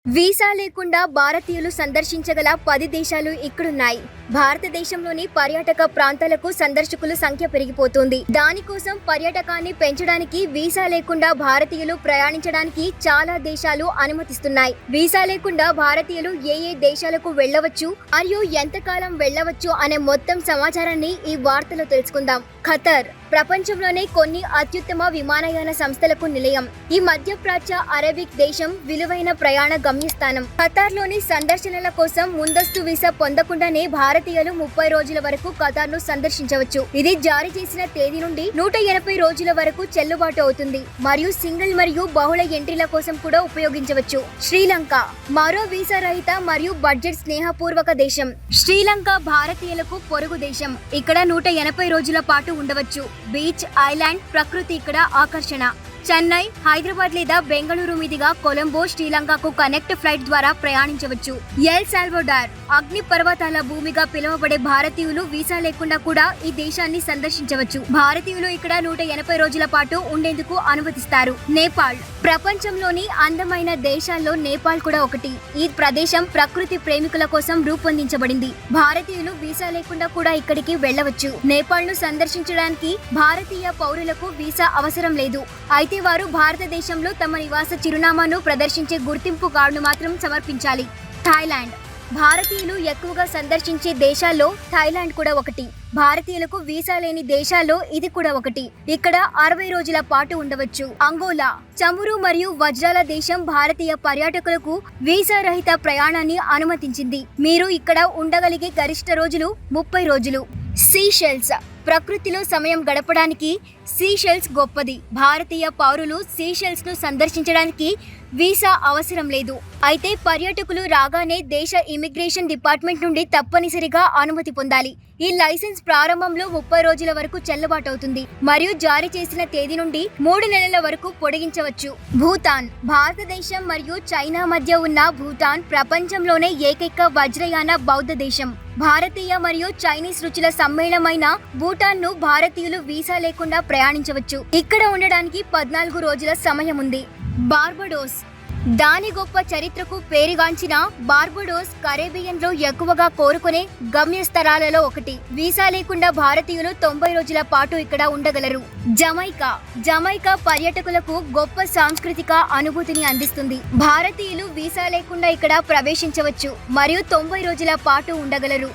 Visa లేకుండా భారతీయులు సందర్శించగల 10 దేశాలు ఇక్కడున్నాయి. భారతదేశంలోని పర్యాటక ప్రాంతాలకు సందర్శకుల సంఖ్య పెరిగిపోతుంది. దానికోసం పర్యాటకాన్ని పెంచడానికి వీసా లేకుండా భారతీయులు ప్రయాణించడానికి చాలా దేశాలు అనుమతిస్తున్నాయి. వీసా లేకుండా భారతీయులు ఏ దేశాలకు వెళ్ళవచ్చు మరియు ఎంతకాలం వెళ్ళవచ్చు అనే మొత్తం సమాచారాన్ని ఈ వార్తలో తెలుసుకుందాం. ఖతర్ ప్రపంచంలోనే కొన్ని అత్యుత్తమ విమానయాన సంస్థలకు నిలయం. ఈ మధ్యప్రాచ్య అరబిక్ దేశం విలువైన ప్రయాణ గమ్యస్థానం. ఖతార్లోని సందర్శనల కోసం ముందస్తు వీసా పొందకుండానే భారతీయులు 30 రోజుల వరకు ఖతార్ను సందర్శించవచ్చు. ఇది జారీ చేసిన తేదీ నుండి 180 రోజుల వరకు చెల్లుబాటు అవుతుంది మరియు సింగిల్ మరియు బహుళ ఎంట్రీల కోసం కూడా ఉపయోగించవచ్చు. శ్రీలంక మరో వీసా రహిత మరియు బడ్జెట్ స్నేహపూర్వక దేశం. శ్రీలంక భారతీయులకు పొరుగు దేశం. ఇక్కడ 180 రోజుల పాటు ఉండవచ్చు. బీచ్, ఐలాండ్, ప్రకృతి ఇక్కడ ఆకర్షణ. చెన్నై, హైదరాబాద్ లేదా బెంగళూరు మీదుగా కొలంబో, శ్రీలంకకు కనెక్ట్ ఫ్లైట్ ద్వారా ప్రయాణించవచ్చు. ఎల్ సాల్వడార్ అగ్ని పర్వతాల భూమిగా పిలువబడే భారతీయులు వీసా లేకుండా కూడా ఈ దేశాన్ని సందర్శించవచ్చు. భారతీయులు ఇక్కడ 180 రోజుల పాటు ఉండేందుకు అనుమతిస్తారు. నేపాల్ ప్రపంచంలోని అందమైన దేశాల్లో నేపాల్ కూడా ఒకటి. ఈ ప్రదేశం ప్రకృతి ప్రేమికుల కోసం రూపొందించబడింది. భారతీయులు వీసా లేకుండా కూడా ఇక్కడికి వెళ్ళవచ్చు. నేపాల్ ను సందర్శించడానికి భారతీయ పౌరులకు వీసా అవసరం లేదు. అయితే వారు భారతదేశంలో తమ నివాస చిరునామాను ప్రదర్శించే గుర్తింపు కార్డును మాత్రం సమర్పించాలి. థాయిలాండ్ భారతీయులు ఎక్కువగా సందర్శించే దేశాల్లో థాయిలాండ్ కూడా ఒకటి. భారతీయులకు వీసా లేని దేశాల్లో ఇది కూడా ఒకటి. ఇక్కడ 60 రోజుల పాటు ఉండవచ్చు. అంగోలా చమురు మరియు వజ్రాల దేశం భారతీయ పర్యాటకులకు వీసా రహిత ప్రయాణాన్ని అనుమతించింది. మీరు ఇక్కడ ఉండగలిగే గరిష్ట రోజులు 30 రోజులు. సీషెల్స్ ప్రకృతిలో సమయం గడపడానికి సీషెల్స్ గొప్పది. భారతీయ పౌరులు సీషెల్స్ ను సందర్శించడానికి వీసా అవసరం లేదు. అయితే పర్యాటకులు రాగానే దేశ ఇమిగ్రేషన్ డిపార్ట్మెంట్ నుండి తప్పనిసరిగా అనుమతి పొందాలి. ఈ లైసెన్స్ ప్రారంభంలో 30 రోజుల వరకు చెల్లుబాటు అవుతుంది మరియు జారీ చేసిన తేదీ నుండి 3 నెలల వరకు పొడిగించవచ్చు. భూటాన్ భారతదేశం మరియు చైనా మధ్య ఉన్న భూటాన్ ప్రపంచంలోనే ఏకైక వజ్రయాన బౌద్ధ దేశం. భారతీయ మరియు చైనీస్ రుచుల సమ్మేళనమైన భూటాన్ ను భారతీయులు వీసా లేకుండా ప్రయాణించవచ్చు. ఇక్కడ ఉండడానికి 14 రోజుల సమయం ఉంది. బార్బడోస్ దాని గొప్ప చరిత్రకు పేరుగాంచిన బార్బడోస్ కరేబియన్ లో ఎక్కువగా కోరుకునే గమ్యస్థలాలలో ఒకటి. వీసా లేకుండా భారతీయులు 90 రోజుల పాటు ఇక్కడ ఉండగలరు. జమైకా పర్యాటకులకు గొప్ప సాంస్కృతిక అనుభూతిని అందిస్తుంది. భారతీయులు వీసా లేకుండా ఇక్కడ ప్రవేశించవచ్చు మరియు 90 రోజుల పాటు ఉండగలరు.